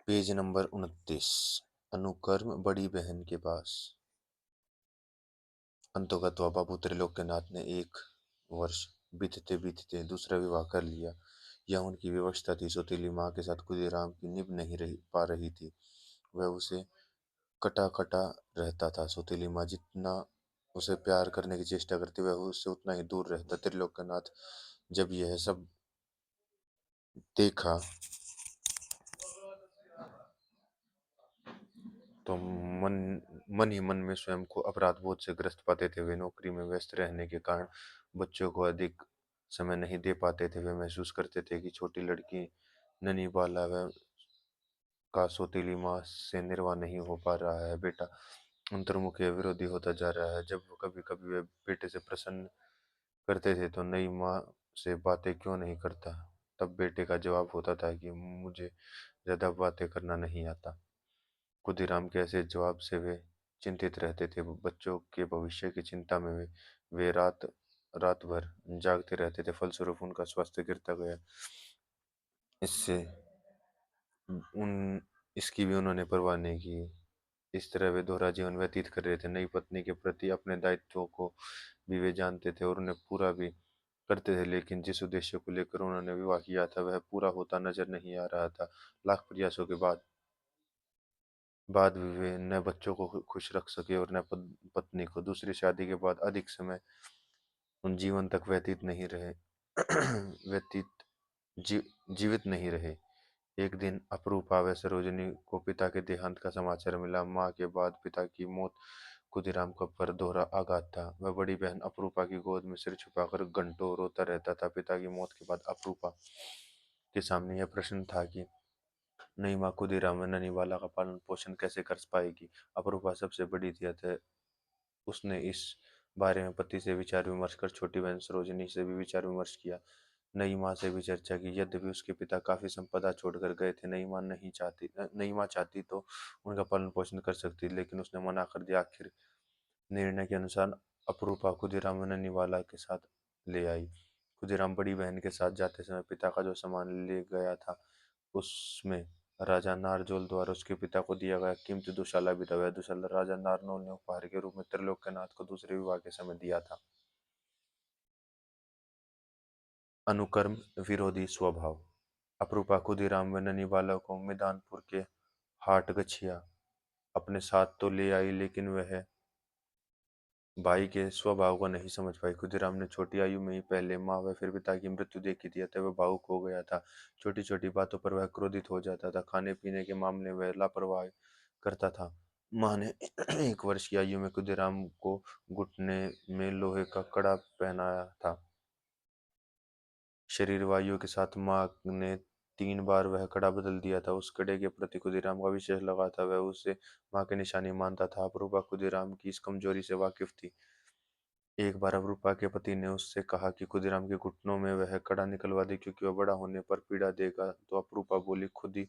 Page number 29। अनुकर्म बड़ी बहन के पास। अंतोगत्वा बाबू त्रिलोक्यनाथ ने एक वर्ष बीतते बीतते दूसरा विवाह कर लिया। यह उनकी व्यवस्था थी। सौतेली माँ के साथ खुदीराम की निभ नहीं रही पा रही थी। वह उसे कटा कटा रहता था। सौतेली माँ जितना उसे प्यार करने की चेष्टा करती वह उससे उतना ही दूर रहता। त्रिलोक्यनाथ जब यह सब देखा तो मन मन ही मन में स्वयं को अपराध बोध से ग्रस्त पाते थे। वे नौकरी में व्यस्त रहने के कारण बच्चों को अधिक समय नहीं दे पाते थे। वे महसूस करते थे कि छोटी लड़की ननी बाला व का सौतेली माँ से निर्वाह नहीं हो पा रहा है। बेटा अंतर्मुखी या विरोधी होता जा रहा है। जब कभी कभी वे बेटे से प्रश्न करते थे तो नई माँ से बातें क्यों नहीं करता, तब बेटे का जवाब होता था कि मुझे ज्यादा बातें करना नहीं आता। खुदीराम के ऐसे जवाब से वे चिंतित रहते थे। बच्चों के भविष्य की चिंता में वे रात रात भर जागते रहते थे। फलस्वरूप उनका स्वास्थ्य गिरता गया। इससे उन इसकी भी उन्होंने परवाह नहीं की। इस तरह वे दोहरा जीवन व्यतीत कर रहे थे। नई पत्नी के प्रति अपने दायित्वों को भी वे जानते थे और उन्हें पूरा भी करते थे, लेकिन जिस उद्देश्य को लेकर उन्होंने विवाह किया था वह पूरा होता नजर नहीं आ रहा था। लाख प्रयासों के बाद भी वे न बच्चों को खुश रख सके और न पत्नी को। दूसरी शादी के बाद अधिक समय उन जीवन तक व्यतीत नहीं रहे व्यतीत जी, जीवित नहीं रहे। एक दिन अपरूपा व सरोजनी को पिता के देहांत का समाचार मिला। माँ के बाद पिता की मौत खुदीराम का पर दोहरा आघात था। वह बड़ी बहन अपरूपा की गोद में सिर छुपाकर घंटों रोता रहता था। पिता की मौत के बाद अपरूपा के सामने यह प्रश्न था कि नई माँ खुदीराम व ननीवाला का पालन पोषण कैसे कर पाएगी। अपरूपा सबसे बड़ी थी, अतः उसने इस बारे में पति से विचार विमर्श कर छोटी बहन सरोजनी से भी विचार विमर्श किया। नई माँ से भी चर्चा की। यद्यपि उसके पिता काफी संपदा छोड़कर गए थे, नई माँ चाहती तो उनका पालन पोषण कर सकती, लेकिन उसने मना कर दिया। आखिर निर्णय के अनुसार अपरूपा खुदीराम व ननीवाला के साथ ले आई। खुदीराम बड़ी बहन के साथ जाते समय पिता का जो सामान ले गया था उसमें राजा नारजोल द्वारा उसके पिता को दिया गया कीमती दुशाला भी था। वह दुशाला राजा नारनौल ने उपहार के रूप में त्रिलोक्यनाथ को दूसरे विवाह के समय दिया था। अनुकर्म विरोधी स्वभाव। अपरूपा खुदीराम व ननीवाला को मैदानपुर के हाट गछिया अपने साथ तो ले आई, लेकिन वह भाई के स्वभाव को नहीं समझ पाई। खुदीराम ने छोटी आयु में ही पहले माँ व फिर पिता की मृत्यु देखी थी, अतः वह भावुक हो गया था। छोटी छोटी बातों पर वह क्रोधित हो जाता था। खाने पीने के मामले में वह लापरवाही करता था। माँ ने 1 वर्ष की आयु में खुदीराम को घुटने में लोहे का कड़ा पहनाया था। शरीर वायु के साथ माँ ने 3 बार वह कड़ा बदल दिया था। उस कड़े के प्रति खुदीराम का विशेष लगाव था। वह उसे माँ की निशानी मानता था। अपरूपा खुदीराम की इस कमजोरी से वाकिफ थी। एक बार अपरूपा के पति ने उससे कहा कि खुदीराम के घुटनों में वह कड़ा निकलवा दे, क्योंकि वह बड़ा होने पर पीड़ा देगा। तो अपरूपा बोली, खुद ही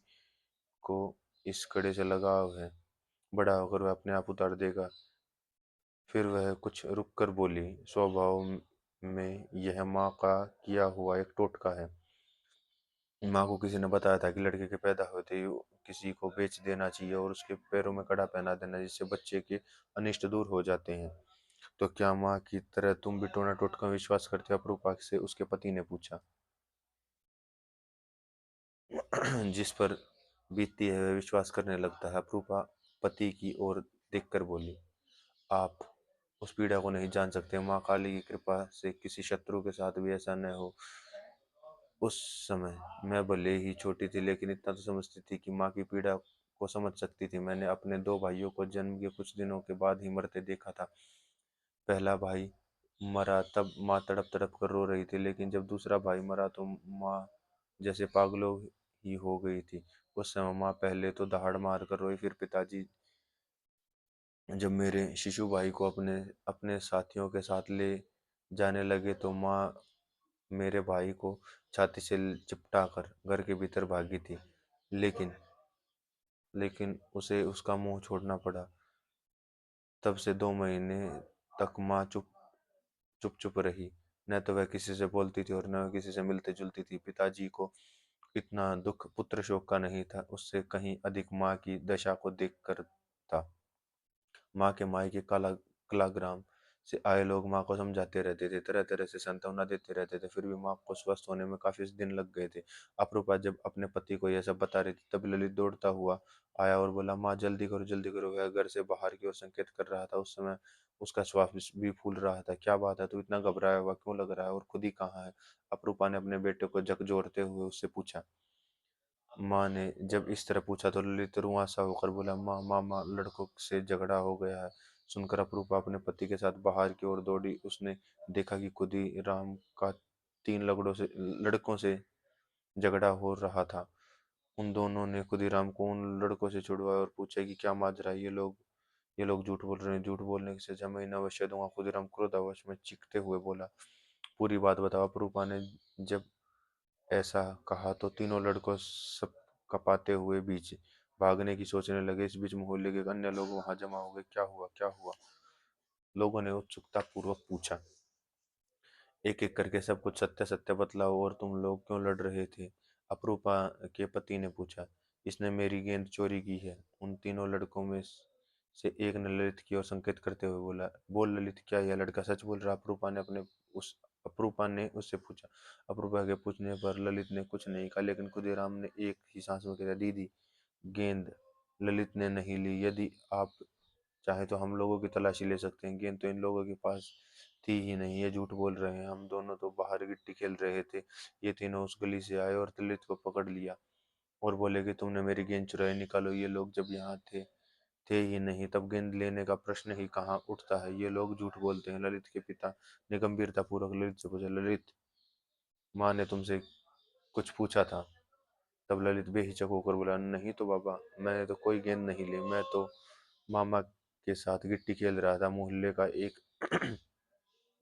को इस कड़े से लगाव है, बड़ा होकर वह अपने आप उतार देगा। फिर वह कुछ रुक कर बोली, स्वभाव में यह माँ का किया हुआ एक टोटका है। माँ को किसी ने बताया था कि लड़के के पैदा होते ही किसी को बेच देना चाहिए और उसके पैरों में कड़ा पहना देना, जिससे बच्चे के अनिष्ट दूर हो जाते हैं। तो क्या माँ की तरह तुम भी टोना टोटका में विश्वास करते हो? अपरूपा से उसके पति ने पूछा। जिस पर बीतती है वह विश्वास करने लगता है। अपरूपा पति की ओर देखकर बोली, आप उस पीड़ा को नहीं जान सकते। माँ काली की कृपा से किसी शत्रु के साथ भी ऐसा न हो। उस समय मैं भले ही छोटी थी, लेकिन इतना तो समझती थी कि माँ की पीड़ा को समझ सकती थी। मैंने अपने 2 भाइयों को जन्म के कुछ दिनों के बाद ही मरते देखा था। पहला भाई मरा तब माँ तड़प तड़प कर रो रही थी, लेकिन जब दूसरा भाई मरा तो माँ जैसे पागलों ही हो गई थी। उस समय माँ पहले तो दहाड़ मार कर रोई, फिर पिताजी जब मेरे शिशु भाई को अपने अपने साथियों के साथ ले जाने लगे तो माँ मेरे भाई को छाती से चिपटा कर घर के भीतर भागी थी। लेकिन लेकिन उसे उसका मुंह छोड़ना पड़ा। तब से 2 महीने तक माँ चुप चुप चुप रही। न तो वह किसी से बोलती थी और न वह किसी से मिलती जुलती थी। पिताजी को इतना दुख पुत्र शोक का नहीं था, उससे कहीं अधिक माँ की दशा को देखकर था। माँ के मायके कलाग्राम से आए लोग माँ को समझाते रहते थे, तरह तरह से सांत्वना देते रहते थे, फिर भी माँ को स्वस्थ होने में काफी दिन लग गए थे। अपरूपा जब अपने पति को यह सब बता रही थी, तब ललित दौड़ता हुआ आया और बोला, माँ जल्दी करो। वह घर से बाहर की ओर संकेत कर रहा था। उस समय उसका श्वास भी फूल रहा था। क्या बात है, तू इतना घबराया हुआ क्यों लग रहा है, और खुद ही कहाँ है? अपरूपा ने अपने बेटे को झकझोरते हुए उससे पूछा। माँ ने जब इस तरह पूछा तो ललित रुआंसा होकर बोला, माँ मामा लड़कों से झगड़ा हो गया है। सुनकर अपरूपा अपने पति के साथ बाहर की ओर दौड़ी। उसने देखा कि खुद ही राम का तीन लड़कों से झगड़ा हो रहा था। उन दोनों ने खुदीराम को उन लड़कों से छुड़वाया और पूछा कि क्या माजरा है, ये लोग झूठ बोल रहे हैं। झूठ बोलने की सजा मैं इन्हें अवश्य दूंगा। खुदीराम क्रोधावश में चीखते हुए बोला, पूरी बात बताओ। अपरूपा ने जब ऐसा कहा तो तीनों लड़कों सब कपाते हुए बीच भागने की सोचने लगे। इस बीच मोहल्ले के अन्य लोग वहां जमा हो गए। क्या हुआ, क्या हुआ? लोगों ने उत्सुकता पूर्वक पूछा। एक एक करके सब कुछ सत्य सत्य बतलाओ, और तुम लोग क्यों लड़ रहे थे? अपरूपा के पति ने पूछा। इसने मेरी गेंद चोरी की है। उन तीनों लड़कों में से एक ने ललित की ओर संकेत करते हुए बोला। बोल ललित, क्या यह लड़का सच बोल रहा? उस अपरूपा ने उससे पूछा। अपरूपा के पूछने पर ललित ने कुछ नहीं कहा, लेकिन खुदीराम ने एक ही सांस में कहा, दीदी, गेंद ललित ने नहीं ली। यदि आप चाहे तो हम लोगों की तलाशी ले सकते हैं। गेंद तो इन लोगों के पास थी ही नहीं। ये झूठ बोल रहे हैं। हम दोनों तो बाहर गिट्टी खेल रहे थे। ये तीनों उस गली से आए और ललित को पकड़ लिया और बोले कि तुमने मेरी गेंद चुराई, निकालो। ये लोग जब यहाँ थे ही नहीं, तब गेंद लेने का प्रश्न ही कहाँ उठता है। ये लोग झूठ बोलते हैं। ललित के पिता ने गंभीरता पूर्वक ललित से पूछा। ललित, माँ ने तुमसे कुछ पूछा था? तब ललित बेहिचक होकर बोला, नहीं तो बाबा, मैंने तो कोई गेंद नहीं ली। मैं तो मामा के साथ गिट्टी खेल रहा था। मोहल्ले का एक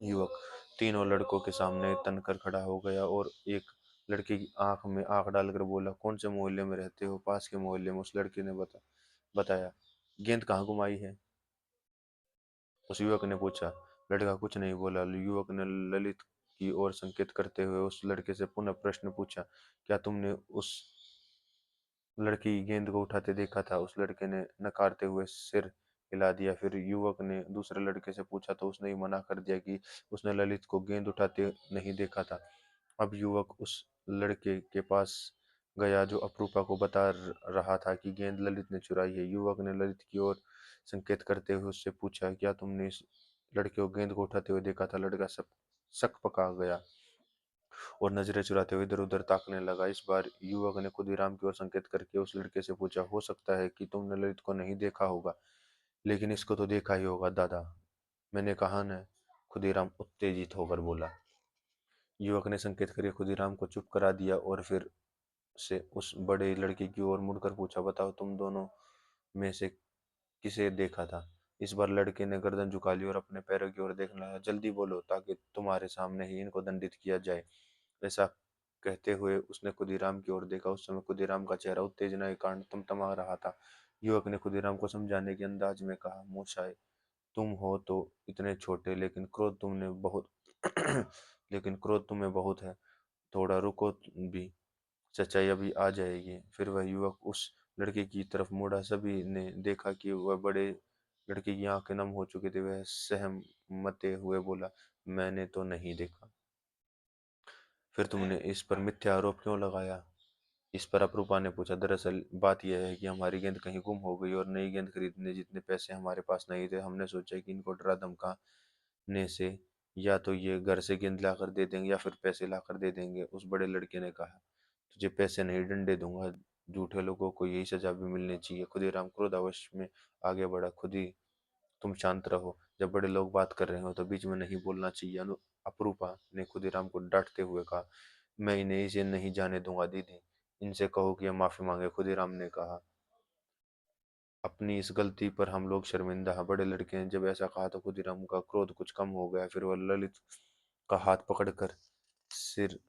युवक तीनों लड़कों के सामने तनकर खड़ा हो गया और एक लड़के की आंख में आंख डालकर बोला, कौन से मोहल्ले में रहते हो? पास के मोहल्ले में। उस लड़के ने बताया। गेंद कहाँ गुमाई है? उस युवक ने पूछा। लड़का कुछ नहीं बोला। युवक ने ललित की ओर संकेत करते हुए उस लड़के से पुनः प्रश्न पूछा, क्या तुमने उस लड़की की गेंद को उठाते देखा था? उस लड़के ने नकारते हुए सिर हिला दिया। फिर युवक ने दूसरे लड़के से पूछा तो उसने ही मना कर दिया कि उसने ललित को गेंद उठाते नहीं देखा था। अब युवक उस लड़के के पास गया जो अपरूपा को रहा था कि गेंद ललित ने चुराई है। युवक ने ललित की ओर संकेत करते हुए उससे पूछा, क्या तुमने इस लड़के को गेंद को उठाते हुए देखा था? लड़का सब शक पका गया और नजरें चुराते हुए इधर उधर ताकने लगा। इस बार युवक ने खुदीराम की ओर संकेत करके उस लड़के से पूछा, हो सकता है कि तुमने ललित को नहीं देखा होगा, लेकिन इसको तो देखा ही होगा दादा। मैंने कहा न। खुदीराम उत्तेजित होकर बोला। युवक ने संकेत करके खुदीराम को चुप करा दिया और फिर से उस बड़े लड़के की ओर मुड़कर पूछा, बताओ, तुम दोनों में से किसे देखा था? इस बार लड़के ने गर्दन झुका ली और अपने पैरों की ओर देखने लगा। जल्दी बोलो, ताकि तुम्हारे सामने ही इनको दंडित किया जाए। ऐसा कहते हुए उसने खुदीराम की ओर देखा। उस समय खुदीराम का चेहरा उत्तेजना के कारण तमतमा रहा था। युवक ने खुदीराम को समझाने के अंदाज में कहा, मूसाए, तुम हो तो इतने छोटे, लेकिन क्रोध तुमने बहुत लेकिन क्रोध तुम्हें बहुत है। थोड़ा रुको भी, सच्चाई अभी आ जाएगी। फिर वह युवक उस लड़के की तरफ मुड़ा। सभी ने देखा कि वह बड़े लड़के की आंखें नम हो चुकी थी। वह सहमते हुए बोला, मैंने तो नहीं देखा। फिर तुमने इस पर मिथ्या आरोप क्यों लगाया? इस पर अपरूपा ने पूछा। दरअसल बात यह है कि हमारी गेंद कहीं गुम हो गई और नई गेंद खरीदने जितने पैसे हमारे पास नहीं थे। हमने सोचा कि इनको डरा धमकाने से या तो ये घर से गेंद लाकर दे देंगे या फिर पैसे लाकर दे देंगे। उस बड़े लड़के ने कहा, तुझे पैसे नहीं, डंडे दूंगा। झूठे लोगों को यही सजा भी मिलनी चाहिए। खुदीराम क्रोधावश में आगे बढ़ा। खुदी, तुम शांत रहो। जब बड़े लोग बात कर रहे हो तो बीच में नहीं बोलना चाहिए। अपरूपा ने खुदीराम को डांटते हुए कहा, मैं इन्हें इसे नहीं जाने दूंगा दीदी। इनसे कहो कि हम माफी मांगे। खुदीराम ने कहा, अपनी इस गलती पर हम लोग शर्मिंदा हैं। बड़े लड़के ने जब ऐसा कहा तो खुदीराम का क्रोध कुछ कम हो गया। फिर वह ललित का सिर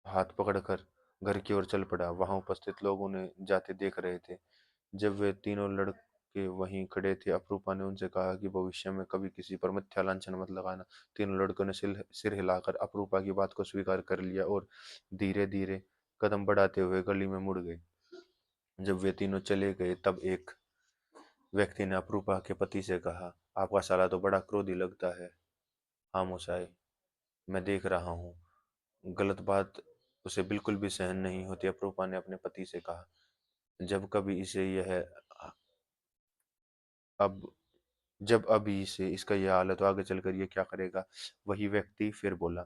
हाथ पकड़कर घर की ओर चल पड़ा। वहां उपस्थित लोग उन्हें जाते देख रहे थे। जब वे तीनों लड़के वहीं खड़े थे, अपरूपा ने उनसे कहा कि भविष्य में कभी किसी पर मिथ्या लांछन मत लगाना। तीनों लड़कों ने सिर सिर हिलाकर अपरूपा की बात को स्वीकार कर लिया और धीरे धीरे कदम बढ़ाते हुए गली में मुड़ गए। जब वे तीनों चले गए तब एक व्यक्ति ने अपरूपा के पति से कहा, आपका साला तो बड़ा क्रोधी लगता है। खामोश आए, मैं देख रहा हूँ। गलत बात उसे बिल्कुल भी सहन नहीं होती, अपरूपा ने अपने पति से कहा। जब कभी इसे यह अब जब अभी से इसका यह हाल है तो आगे चलकर ये क्या करेगा? वही व्यक्ति फिर बोला,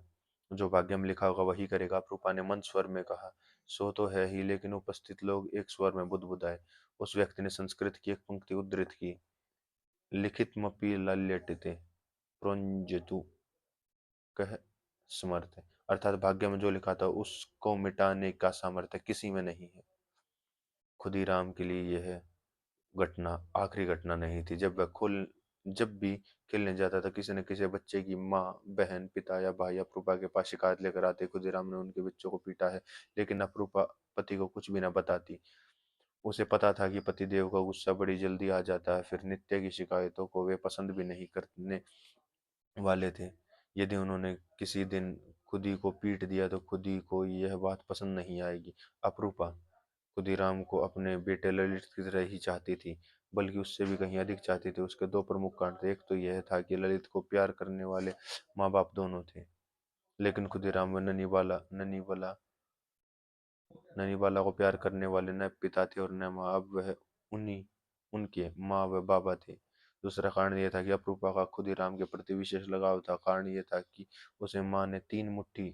जो भाग्य में लिखा होगा वही करेगा। रूपा ने मंद स्वर में कहा, सो तो है ही, लेकिन उपस्थित लोग एक स्वर में बुदबुदाए। उस व्यक्ति ने संस्कृत की एक पंक्ति उद्धृत की, लिखितमपि लल्यटे प्रोञ्जतु कह समर्थ, अर्थात भाग्य में जो लिखा था उसको मिटाने का सामर्थ्य किसी में नहीं है। खुदीराम के लिए यह घटना आखिरी घटना नहीं थी। जब भी खेलने जाता था, किसी न किसी बच्चे की माँ, बहन, पिता या भाई अपरूपा के पास शिकायत लेकर आते, खुदीराम ने उनके बच्चों को पीटा है। लेकिन अपरूपा पति को कुछ भी न बताती। उसे पता था कि पतिदेव का गुस्सा बड़ी जल्दी आ जाता है, फिर नित्य की शिकायतों को वे पसंद भी नहीं करने वाले थे। यदि उन्होंने किसी दिन खुदी को पीट दिया तो खुदी को यह बात पसंद नहीं आएगी। अपरूपा खुदीराम को अपने बेटे ललित की तरह ही चाहती थी, बल्कि उससे भी कहीं अधिक चाहती थी। उसके दो प्रमुख कारण थे। एक तो यह था कि ललित को प्यार करने वाले माँ बाप दोनों थे, लेकिन खुदीराम व ननीवाला को प्यार करने वाले न पिता थे और न माँ। अब वह उन्हीं उनके माँ व बाबा थे। दूसरा कारण यह था कि अपरूपा का खुदीराम के प्रति विशेष लगाव था। कारण यह था कि उसे माँ ने 3 मुट्ठी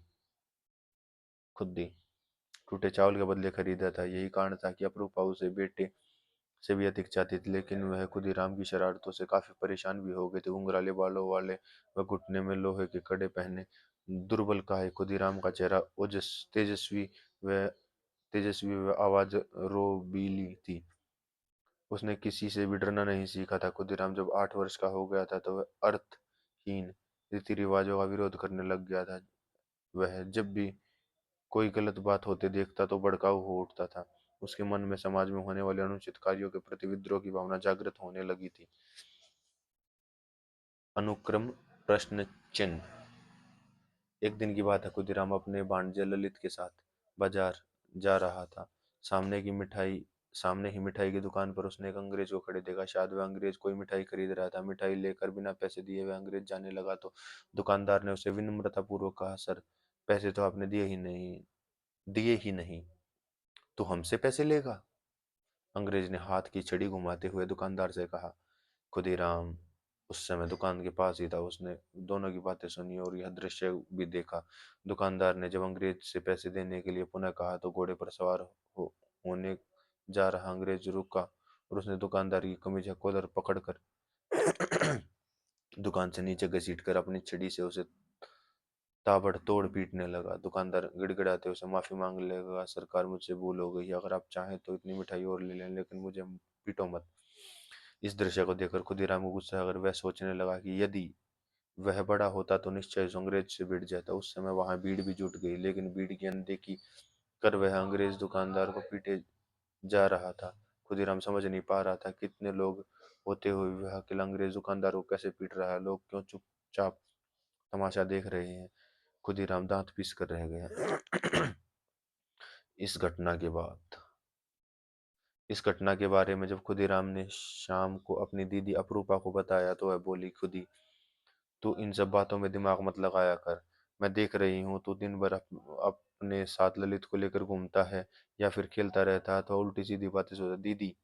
खुद्दी टूटे चावल के बदले खरीदा था। यही कारण था कि अपरूपा उसे बेटे से भी अधिक चाहती थी। लेकिन वह खुदीराम की शरारतों से काफी परेशान भी हो गए थे। घुंघराले बालों वाले व घुटने में लोहे के कड़े पहने दुर्बल काहे खुदीराम का चेहरा व तेजस्वी व आवाज रोबीली थी। उसने किसी से भी डरना नहीं सीखा था। खुदीराम जब 8 वर्ष का हो गया था तो वह अर्थहीन रीति रिवाजों का विरोध करने लग गया था। वह जब भी कोई गलत बात होते देखता तो भड़काऊ हो उठता था। उसके मन में समाज में होने वाले अनुचित कार्यों के प्रति विद्रोह की भावना जागृत होने लगी थी। अनुक्रम प्रश्न चिन्ह। एक दिन की बात है, खुदीराम अपने भांजे ललित के साथ बाजार जा रहा था। सामने ही मिठाई की दुकान पर उसने एक अंग्रेज को खड़े देखा। शायद वह अंग्रेज कोई मिठाई खरीद रहा था। मिठाई लेकर बिना पैसे दिए वह अंग्रेज जाने लगा तो दुकानदार ने उसे विनम्रतापूर्वक कहा, सर, पैसे तो आपने दिए ही नहीं तो हमसे पैसे लेगा? अंग्रेज ने हाथ की छड़ी घुमाते हुए दुकानदार से कहा। खुदीराम उस समय दुकान के पास ही था। उसने दोनों की बातें सुनी और यह दृश्य भी देखा। दुकानदार ने जब अंग्रेज से पैसे देने के लिए पुनः कहा तो घोड़े पर सवार होने जा रहा अंग्रेज रुका और उसने दुकानदार की कमीज का कॉलर पकड़कर दुकान से नीचे घसीट कर अपनी छड़ी से उसे ताबड़तोड़ पीटने लगा। दुकानदार गिड़गिड़ाते उसे माफी मांग लेगा, सरकार, मुझसे भूल हो गई, अगर आप चाहें तो इतनी मिठाई और ले लें, लेकिन मुझे पीटो मत। इस दृश्य को देखकर खुदीराम को गुस्सा, अगर वह सोचने लगा कि यदि वह बड़ा होता तो निश्चय उस अंग्रेज से भिड़ जाता। उस समय वहां भीड़ भी जुट गई, लेकिन भीड़ की अनदेखी कर वह अंग्रेज दुकानदार को पीटे जा रहा था। खुदीराम समझ नहीं पा रहा था कितने लोग होते हुए वह अकेला अंग्रेज दुकानदार को कैसे पीट रहा है। लोग क्यों चुपचाप तमाशा देख रहे हैं? खुदीराम दांत पीस कर रह गया। इस घटना के बाद इस घटना के बारे में जब खुदीराम ने शाम को अपनी दीदी अपरूपा को बताया तो वह बोली, खुदी, तू इन सब बातों में दिमाग मत लगाया कर। मैं देख रही हूँ तू दिन भर अपने साथ ललित को लेकर घूमता है या फिर खेलता रहता है तो उल्टी सीधी बातें सोचता। दीदी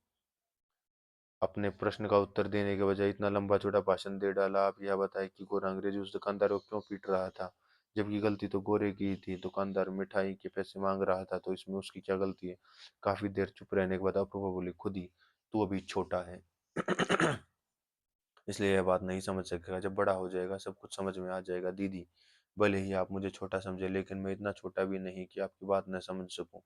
अपने प्रश्न का उत्तर देने के बजाय इतना लंबा चौड़ा भाषण दे डाला। आप यह बताएं कि गोरा अंग्रेजी उस दुकानदार को क्यों पीट रहा था, जबकि गलती तो गोरे की ही थी। दुकानदार मिठाई के पैसे मांग रहा था तो इसमें उसकी क्या गलती है? काफी देर चुप रहने के बाद अपूर्वा बोली, खुदी, तू अभी छोटा है इसलिए यह बात नहीं समझ सकेगा। जब बड़ा हो जाएगा सब कुछ समझ में आ जाएगा। दीदी, भले ही आप मुझे छोटा समझे, लेकिन मैं इतना छोटा भी नहीं कि आपकी बात न समझ सकूं।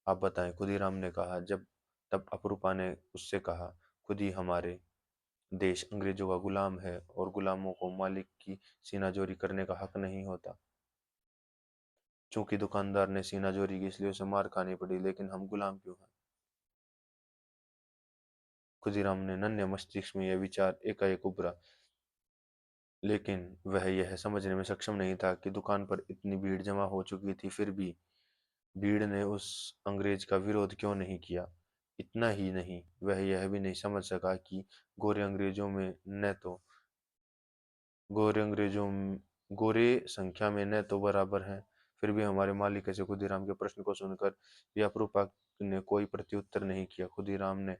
आप बताएं, खुदीराम ने कहा। जब तब अपरूपा ने उससे कहा, खुदी, हमारे देश अंग्रेजों का गुलाम है और गुलामों को मालिक की सीनाजोरी करने का हक नहीं होता। चूंकि दुकानदार ने सीनाजोरी की इसलिए उसे मार खानी पड़ी, लेकिन हम गुलाम क्यों हैं? खुदीराम ने नन्हे मस्तिष्क में यह विचार एकाएक उभरा, लेकिन वह यह समझने में सक्षम नहीं था कि दुकान पर इतनी भीड़ जमा हो चुकी थी। फिर भी भीड़ ने उस अंग्रेज का विरोध क्यों नहीं किया? इतना ही नहीं, वह यह भी नहीं समझ सका कि गोरे अंग्रेजों में न तो गोरे अंग्रेजों गोरे संख्या में न तो बराबर हैं, फिर भी हमारे मालिक ऐसे खुदीराम के प्रश्न को सुनकर याप्रूपा ने कोई प्रत्युत्तर नहीं किया। खुदीराम ने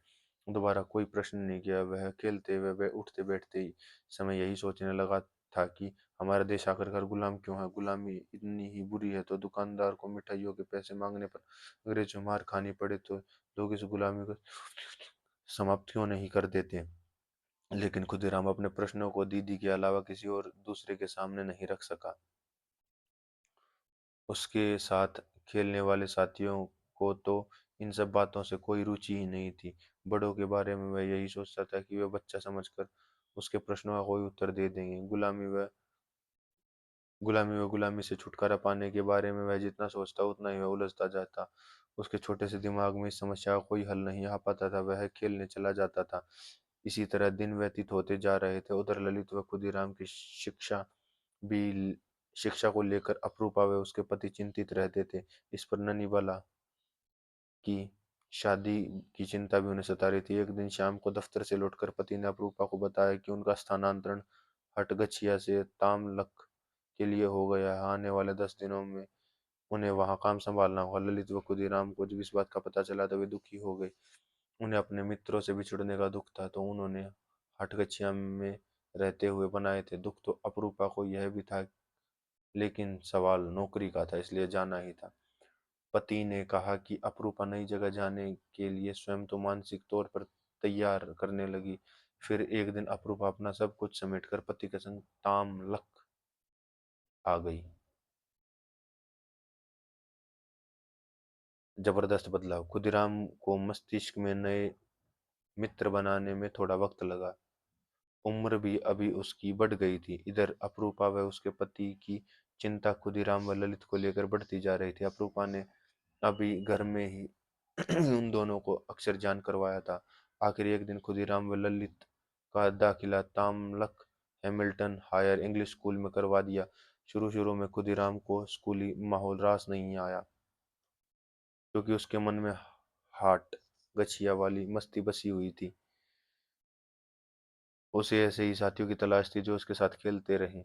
दोबारा कोई प्रश्न नहीं किया। वह खेलते हुए वह उठते बैठते ही समय यही सोचने लगा था कि हमारा देश आखिरकार गुलाम क्यों है? गुलामी इतनी ही बुरी है तो दुकानदार को मिठाइयों के पैसे मांगने पर अंग्रेजों मार खानी पड़े तो लोग इस गुलामी को समाप्त क्यों नहीं कर देते? लेकिन खुदीराम अपने प्रश्नों को दीदी के अलावा किसी और दूसरे के सामने नहीं रख सका। उसके साथ खेलने वाले साथियों को तो इन सब बातों से कोई रुचि ही नहीं थी। बड़ों के बारे में वह यही सोचता था कि वे बच्चा समझकर उसके प्रश्नों का कोई उत्तर दे देंगे। गुलामी से छुटकारा पाने के बारे में वह जितना सोचता उतना ही वह उलझता जाता। उसके छोटे से दिमाग में इस समस्या का कोई हल नहीं आ पाता था। वह खेलने चला जाता था। इसी तरह दिन व्यतीत होते जा रहे थे। उधर ललित व खुदीराम की भी शिक्षा को लेकर अपरूपा व उसके पति चिंतित रहते थे। इस पर ननी वाला की शादी की चिंता भी उन्हें सता रही थी। एक दिन शाम को दफ्तर से लौटकर पति ने अपरूपा को बताया कि उनका स्थानांतरण हटगछिया से तामलक के लिए हो गया है। आने वाले 10 दिनों में उन्हें वहां काम संभालना होगा। ललित व खुदीराम को जब इस बात का पता चला तो वे दुखी हो गए। उन्हें अपने मित्रों से बिछुड़ने का दुख था तो उन्होंने हटगछिया में रहते हुए बनाए थे। दुख तो अपरूपा को यह भी था, लेकिन सवाल नौकरी का था, इसलिए जाना ही था। पति ने कहा कि अपरूपा नई जगह जाने के लिए स्वयं तो मानसिक तौर पर तैयार करने लगी। फिर एक दिन अपरूपा अपना सब कुछ समेटकर पति के संग तामलक आ गई। जबरदस्त बदलाव। खुदीराम को मस्तिष्क में नए मित्र बनाने में थोड़ा वक्त लगा। उम्र भी अभी उसकी बढ़ गई थी। इधर अपरूपा व उसके पति की चिंता खुदीराम व ललित को लेकर बढ़ती जा रही थी। अपरूपा ने अभी घर में ही उन दोनों को अक्षर ज्ञान करवाया था। आखिर एक दिन खुदीराम व ललित का दाखिला तामलक हैमिल्टन हायर इंग्लिश स्कूल में करवा दिया। शुरू शुरू में खुदीराम को स्कूली माहौल रास नहीं आया, क्योंकि उसके मन में हाट गछिया वाली मस्ती बसी हुई थी। उसे ऐसे ही साथियों की तलाश थी जो उसके साथ खेलते रहें।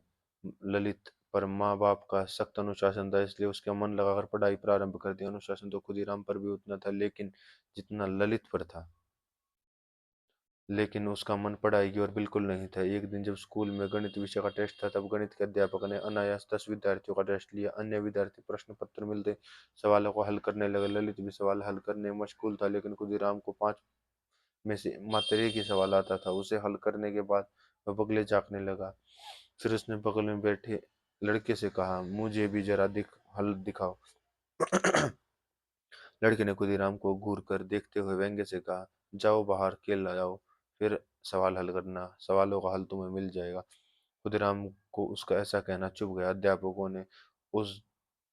ललित पर माँ बाप का सख्त अनुशासन था, इसलिए उसके मन लगाकर पढ़ाई प्रारंभ कर दी। अनुशासन तो खुदीराम पर भी उतना था, लेकिन जितना ललित पर था। लेकिन उसका मन पढ़ाई की ओर बिल्कुल नहीं था। एक दिन जब स्कूल में गणित विषय का टेस्ट था, तब गणित के अध्यापक ने अनायास 10 विद्यार्थियों का टेस्ट लिया। अन्य विद्यार्थी प्रश्न पत्र मिलते सवालों को हल करने लगे। ललित भी सवाल हल करने में मशगूल था, लेकिन खुदीराम को 5 में से मात्र एक ही सवाल आता था। उसे हल करने के बाद वह बगले झाँकने लगा। फिर उसने बगल में बैठे लड़के से कहा, मुझे भी जरा हल दिखाओ। लड़के ने खुदीराम को घूर कर देखते हुए व्यंग्य से कहा, जाओ बाहर खेल जाओ, फिर सवाल हल करना, सवालों का हल तुम्हें मिल जाएगा। खुदीराम को उसका ऐसा कहना चुभ गया। अध्यापकों ने उस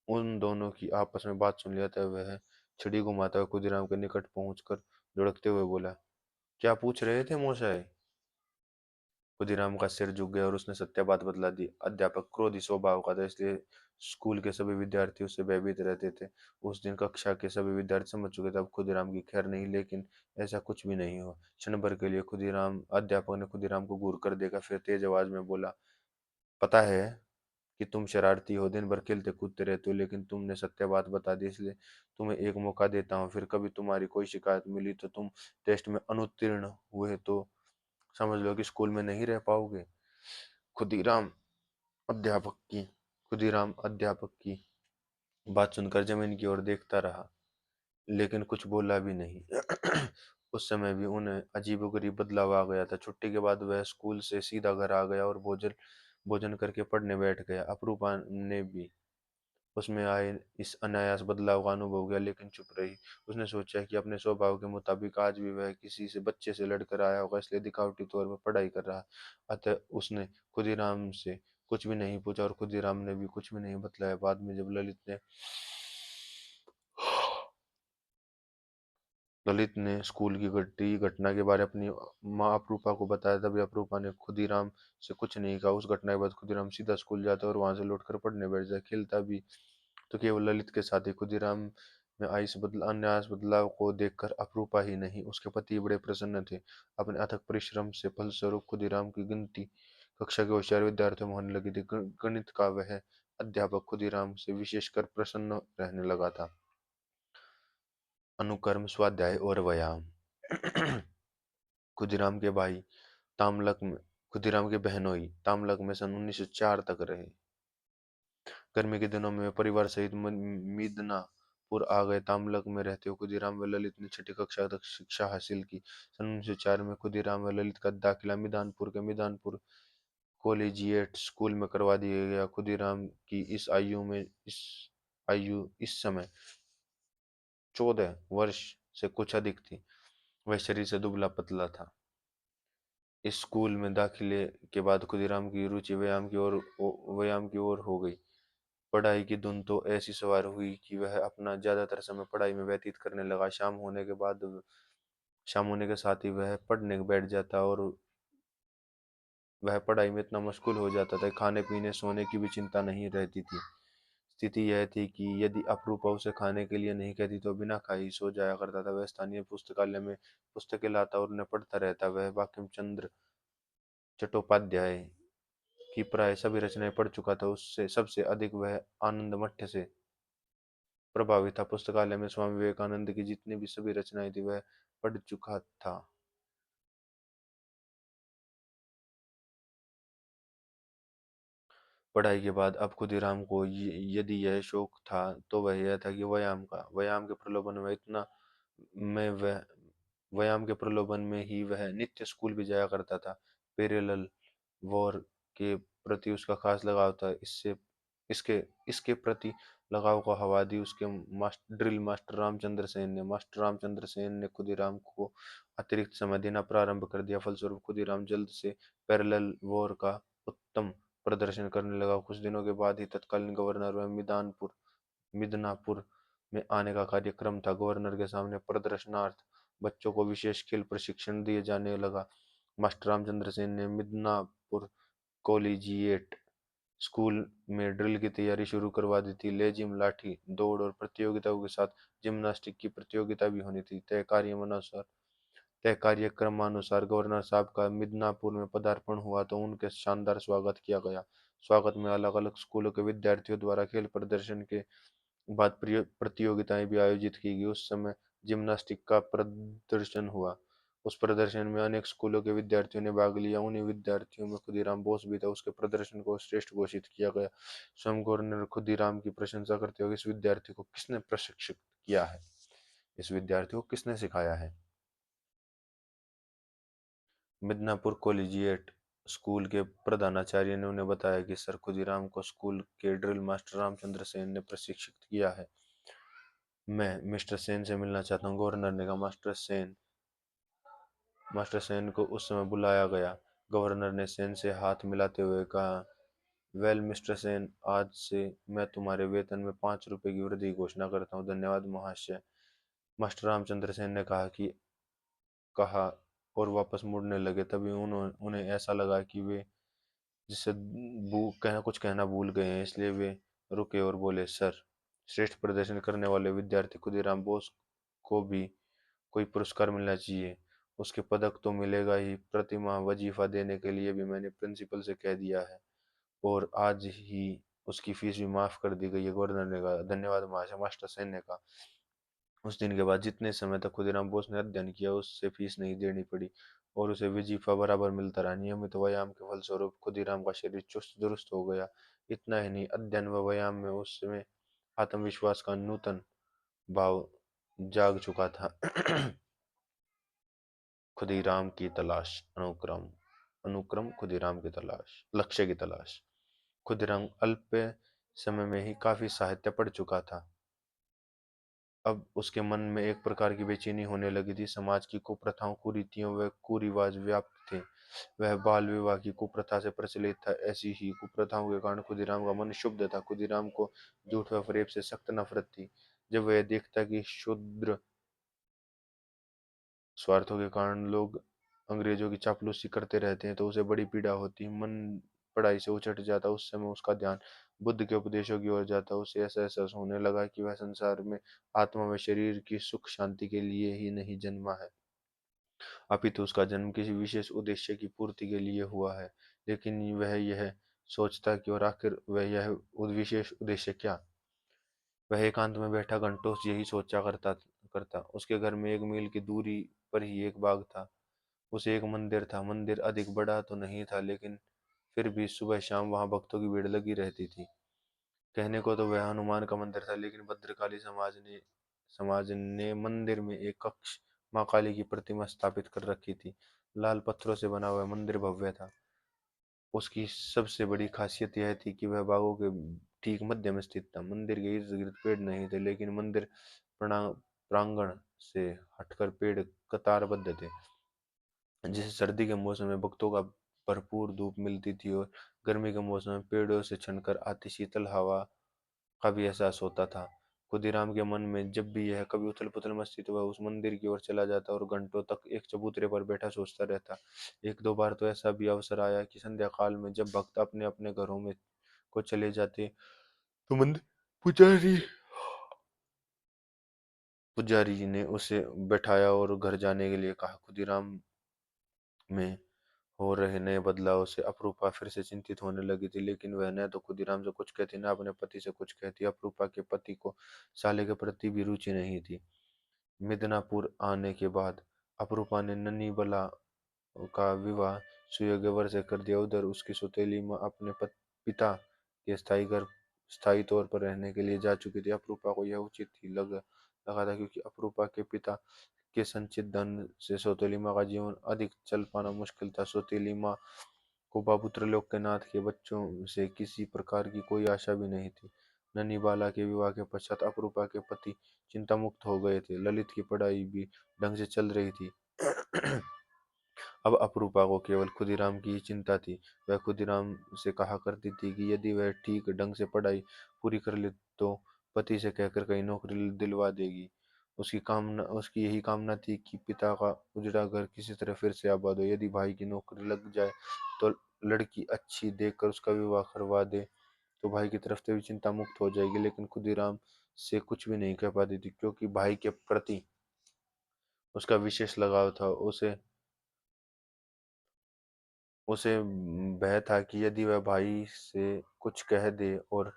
उन दोनों की आपस में बात सुन लिया था। वह छड़ी घुमाता हुआ खुदीराम के निकट पहुंचकर लुढ़कते हुए बोला, क्या पूछ रहे थे मोशाय? खुदीराम का सिर झुक गया और उसने सत्य बात बतला दी। अध्यापक क्रोधी स्वभाव का था, इसलिए स्कूल के सभी विद्यार्थी उससे भयभीत रहते थे। उस दिन कक्षा के सभी विद्यार्थी समझ चुके थे अब खुदीराम की खैर नहीं, लेकिन ऐसा कुछ भी नहीं हुआ। क्षण भर के लिए खुदीराम अध्यापक ने खुदीराम को घूर कर देखा, फिर तेज आवाज में बोला, पता है कि तुम शरारती हो, दिन भर खेलते कूदते रहते हो, लेकिन तुमने सत्य बात बता दी, इसलिए तुम्हें एक मौका देता हूँ। फिर कभी तुम्हारी कोई शिकायत मिली तो तुम टेस्ट में अनुत्तीर्ण हुए तो समझ लो कि स्कूल में नहीं रह पाओगे। खुदीराम अध्यापक की खुदीराम अध्यापक की बात सुनकर जमीन की ओर देखता रहा, लेकिन कुछ बोला भी नहीं। उस समय भी उन्हें अजीबोगरीब बदलाव आ गया था। छुट्टी के बाद वह स्कूल से सीधा घर आ गया और भोजन भोजन करके पढ़ने बैठ गया। अपरूपा ने भी उसमें आए इस अनायास बदलाव का अनुभव किया, लेकिन चुप रही। उसने सोचा कि अपने स्वभाव के मुताबिक आज भी वह किसी से बच्चे से लड़कर आया होगा, इसलिए दिखावटी तौर पर पढ़ाई कर रहा। अतः उसने खुदीराम से कुछ भी नहीं पूछा और खुदीराम ने भी कुछ भी नहीं बतलाया। बाद में जब ललित ने स्कूल की घटी घटना के बारे अपनी माँ अपरूपा को बताया, तभी अपरूपा ने खुदीराम से कुछ नहीं कहा। उस घटना के बाद खुदीराम सीधा स्कूल जाता और वहां से लौटकर पढ़ने बैठ जाए। खेलता भी तो केवल ललित के साथ ही खुदीराम में आई इस अन्य बदलाव को देखकर अप्रूपा ही नहीं, उसके पति बड़े प्रसन्न थे। अपने अथक परिश्रम से फलस्वरूप खुदीराम की गिनती कक्षा के होशियार विद्यार्थियों में होने लगी थी। गणित का वह अध्यापक खुदीराम से विशेषकर प्रसन्न रहने लगा था। अनुकर्म, स्वाध्याय और व्यायाम। खुदीराम के भाई तामलक में खुदीराम के बहनोई तामलक में सन 1904 तक रहे। गर्मी के दिनों में वे परिवार सहित मिदनापुर आ गए। तामलक में रहते हुए खुदीराम व ललित ने छठी कक्षा तक शिक्षा हासिल की। सन 1904 में खुदीराम व ललित का दाखिला मिदनापुर कॉलेजिएट स्कूल में करवा दिया गया। खुदीराम की इस समय 14 वर्ष से कुछ अधिक थी। वह शरीर से दुबला पतला था। इस स्कूल में दाखिले के बाद खुदीराम की रुचि व्यायाम की ओर हो गई। पढ़ाई की धुन तो ऐसी सवार हुई कि वह अपना ज्यादातर समय पढ़ाई में व्यतीत करने लगा। शाम होने के साथ ही वह पढ़ने बैठ जाता और वह पढ़ाई में इतना मशगूल हो जाता था, खाने पीने सोने की भी चिंता नहीं रहती थी। स्थिति यह थी कि यदि अपरूपा उसे खाने के लिए नहीं कहती तो बिना खाए ही सो जाया करता था। वह स्थानीय पुस्तकालय में पुस्तकें लाता और उन्हें पढ़ता रहता। वह बंकिम चंद्र चट्टोपाध्याय की प्राय सभी रचनाएं पढ़ चुका था। उससे सबसे अधिक वह आनंद मठ्य से प्रभावित था। पुस्तकालय में स्वामी विवेकानंद की जितनी भी सभी रचनाएं थी वह पढ़ चुका था। पढ़ाई के बाद अब खुदीराम को यदि यह शौक था तो वह यह था कि व्यायाम के प्रलोभन में इतना में वह व्यायाम के प्रलोभन में ही वह नित्य स्कूल भी जाया करता था। पेरेलल वॉर के प्रति उसका खास लगाव था। इससे इसके इसके प्रति लगाव को हवा दी उसके ड्रिल मास्टर रामचंद्र सेन ने खुदीराम को अतिरिक्त समय देना प्रारंभ कर दिया। फलस्वरूप खुदीराम जल्द से पैरेलल वॉर का उत्तम प्रदर्शन करने लगा। कुछ दिनों के बाद ही तत्कालीन गवर्नर व मिदनापुर में आने का कार्यक्रम था। गवर्नर के सामने प्रदर्शनार्थ बच्चों को विशेष खेल प्रशिक्षण दिए जाने लगा। मास्टर रामचंद्र सेन ने मिदनापुर कॉलेजिएट स्कूल में ड्रिल की तैयारी शुरू करवा दी थी। लेजिम, लाठी दौड़ और प्रतियोगिताओं के साथ जिम्नास्टिक की प्रतियोगिता भी होनी थी। तय कार्यक्रमानुसार गवर्नर साहब का मिदनापुर में पदार्पण हुआ तो उनके शानदार स्वागत किया गया। स्वागत में अलग अलग स्कूलों के विद्यार्थियों द्वारा खेल प्रदर्शन के बाद प्रतियोगिताएं भी आयोजित की गई। उस समय जिम्नास्टिक का प्रदर्शन हुआ। उस प्रदर्शन में अनेक स्कूलों के विद्यार्थियों ने भाग लिया। उन्हीं विद्यार्थियों में खुदीराम बोस भी था। उसके प्रदर्शन को श्रेष्ठ घोषित किया गया। स्वयं गवर्नर खुदीराम की प्रशंसा करते हुए इस विद्यार्थी को किसने प्रशिक्षित किया है, इस विद्यार्थी को किसने सिखाया है? मिदनापुर कॉलेजिएट स्कूल के प्रधानाचार्य ने उन्हें बताया कि सर खुदीराम को स्कूल के ड्रिल मास्टर रामचंद्र सेन ने प्रशिक्षित किया है। मैं मिस्टर सेन से मिलना चाहता हूँ। गवर्नर ने कहा। मास्टर सेन को उस समय बुलाया गया। गवर्नर ने सेन से हाथ मिलाते हुए कहा, वेल मिस्टर सेन, आज से मैं तुम्हारे वेतन में 5 रुपए की वृद्धि की घोषणा करता हूँ। धन्यवाद महाशय। मास्टर रामचंद्र सेन ने कहा और वापस मुड़ने लगे। तभी उन्हें ऐसा लगा कि वे जिससे कुछ कहना भूल गए हैं, इसलिए वे रुके और बोले, सर, श्रेष्ठ प्रदर्शन करने वाले विद्यार्थी खुदीराम बोस को भी कोई पुरस्कार मिलना चाहिए। उसके पदक तो मिलेगा ही, प्रति माह वजीफा देने के लिए भी मैंने प्रिंसिपल से कह दिया है और आज ही उसकी फीस भी माफ कर दी गई है। गवर्नर ने कहा, धन्यवाद महाशय। मास्टर सेन ने कहा। उस दिन के बाद जितने समय तक खुदीराम बोस ने अध्ययन किया उससे फीस नहीं देनी पड़ी और उसे वजीफा बराबर मिलता रहा। नियमित व्यायाम के फलस्वरूप खुदीराम का शरीर चुस्त दुरुस्त हो गया। इतना ही नहीं, अध्ययन व व्यायाम में उसमें आत्मविश्वास का नूतन भाव जाग चुका था। खुदीराम की तलाश। अनुक्रम अनुक्रम खुदीराम की तलाश, लक्ष्य की तलाश। खुदीराम अल्प समय में ही काफी साहित्य पढ़ चुका था। अब उसके मन में एक प्रकार की बेचैनी होने लगी थी। समाज की कुप्रथाओं, कुरीतियों व कुरिवाज व्याप्त थे। वह बाल विवाह की कुप्रथा से प्रचलित था। ऐसी ही कुप्रथाओं के कारण खुदीराम का मन क्षुब्ध था। खुदीराम को झूठ व फरेब से सख्त नफरत थी। जब वह देखता कि क्षुद्र स्वार्थों के कारण लोग अंग्रेजों की चापलूसी करते रहते हैं तो उसे बड़ी पीड़ा होती। मन पढ़ाई से उचट जाता, उस समय उसका ध्यान बुद्ध के उपदेशों की ओर जाता। उसे ऐसा एहसास होने लगा कि वह संसार में आत्मा व शरीर की सुख शांति के लिए ही नहीं जन्मा है, अपितु उसका जन्म किसी विशेष उद्देश्य की पूर्ति के लिए हुआ है। लेकिन वह यह सोचता कि और आखिर वह यह विशेष उद्देश्य क्या। वह एकांत में बैठा घंटों यही सोचा करता करता उसके घर में 1 मील की दूरी पर ही एक बाग था। उसे एक मंदिर था। मंदिर अधिक बड़ा तो नहीं था, लेकिन फिर भी सुबह शाम वहां भक्तों की भीड़ लगी रहती थी। कहने को तो वह हनुमान का मंदिर था, लेकिन भद्रकाली समाज ने मंदिर में एक कक्ष माँ काली की प्रतिमा स्थापित कर रखी थी। लाल पत्थरों से बना हुआ मंदिर भव्य था। उसकी सबसे बड़ी खासियत यह थी कि वह बागों के ठीक मध्य में स्थित था। मंदिर के इर्द गिर्द पेड़ नहीं थे, लेकिन मंदिर प्रांगण से हटकर पेड़ कतारबद्ध थे। जैसे सर्दी के मौसम में भक्तों का भरपूर धूप मिलती थी, और गर्मी के मौसम में पेड़ों से छनकर आती शीतल हवा का भी एहसास होता था। खुदीराम के मन में जब भी यह कभी उथल पुथल मचती तो वह उस मंदिर की ओर चला जाता और घंटों तक एक चबूतरे पर बैठा सोचता रहता। एक दो बार तो ऐसा भी अवसर आया कि संध्या काल में जब भक्त अपने अपने घरों में को चले जाते, तो मंदिर पुजारी पुजारी जी ने उसे बैठाया और घर जाने के लिए कहा। खुदीराम में हो रहे नए बदलाव से अपरूपा फिर से चिंतित होने लगी थी, लेकिन वह न तो खुदीराम से कुछ कहती, न अपने पति से कुछ कहती। अपरूपा के पति को साले के प्रति भी रुचि नहीं थी। मिदनापुर आने के बाद अपरूपा ने नन्ही बला का विवाह सुयोग्य वर से कर दिया। उधर उसकी सौतेली माँ अपने पिता के स्थायी तौर पर रहने के लिए जा चुकी थी। अपरूपा को यह उचित ही लगा था, क्योंकि अपरूपा के पिता के संचित धन से सौतेली माँ का जीवन अधिक चल पाना मुश्किल था। सौतेली माँ को बाबू त्रिलोक्यनाथ के बच्चों से किसी प्रकार की कोई आशा भी नहीं थी। नन्ही बाला के विवाह के पश्चात अपरूपा के पति चिंता मुक्त हो गए थे। ललित की पढ़ाई भी ढंग से चल रही थी। अब अपरूपा को केवल खुदीराम की ही चिंता थी। वह खुदीराम से कहा करती थी कि यदि वह ठीक ढंग से पढ़ाई पूरी कर ले तो पति से कहकर कहीं नौकरी दिलवा देगी। उसकी यही कामना थी कि पिता का उजड़ा घर किसी तरह फिर से आबाद हो। यदि भाई की नौकरी लग जाए तो लड़की अच्छी देखकर उसका विवाह करवा दे, तो भाई की तरफ से भी चिंता मुक्त हो जाएगी। लेकिन खुदीराम से कुछ भी नहीं कह पाती थी, क्योंकि भाई के प्रति उसका विशेष लगाव था। उसे उसे भय था कि यदि वह भाई से कुछ कह दे और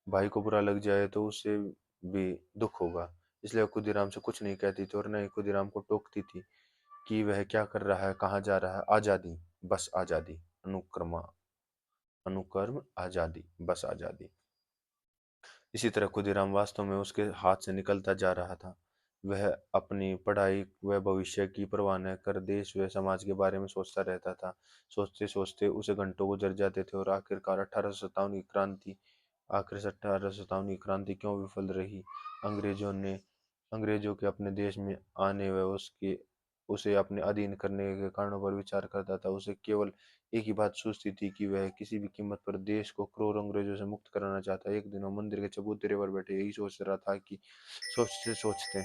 भाई को बुरा लग जाए तो उसे भी दुख होगा। इसलिए वह खुदीराम से कुछ नहीं कहती थी, और न ही खुदीराम को टोकती थी कि वह क्या कर रहा है, कहाँ जा रहा है। आजादी, बस आजादी। अनुकर्म आजादी, बस आजादी। इसी तरह खुदीराम वास्तव में उसके हाथ से निकलता जा रहा था। वह अपनी पढ़ाई व भविष्य की परवाह न कर देश व समाज के बारे में सोचता रहता था। सोचते सोचते उसे घंटों गुजर जाते थे, और आखिर 1857 की क्रांति क्यों विफल रही। अंग्रेजों के अपने देश में आने व उसके उसे अपने अधीन करने के कारणों पर विचार करता था। उसे केवल एक ही बात सोचती थी कि वह किसी भी कीमत पर देश को क्रूर अंग्रेजों से मुक्त कराना चाहता है। एक दिन वह मंदिर के चबूतरे पर बैठे यही सोच रहा था कि सोचते सोचते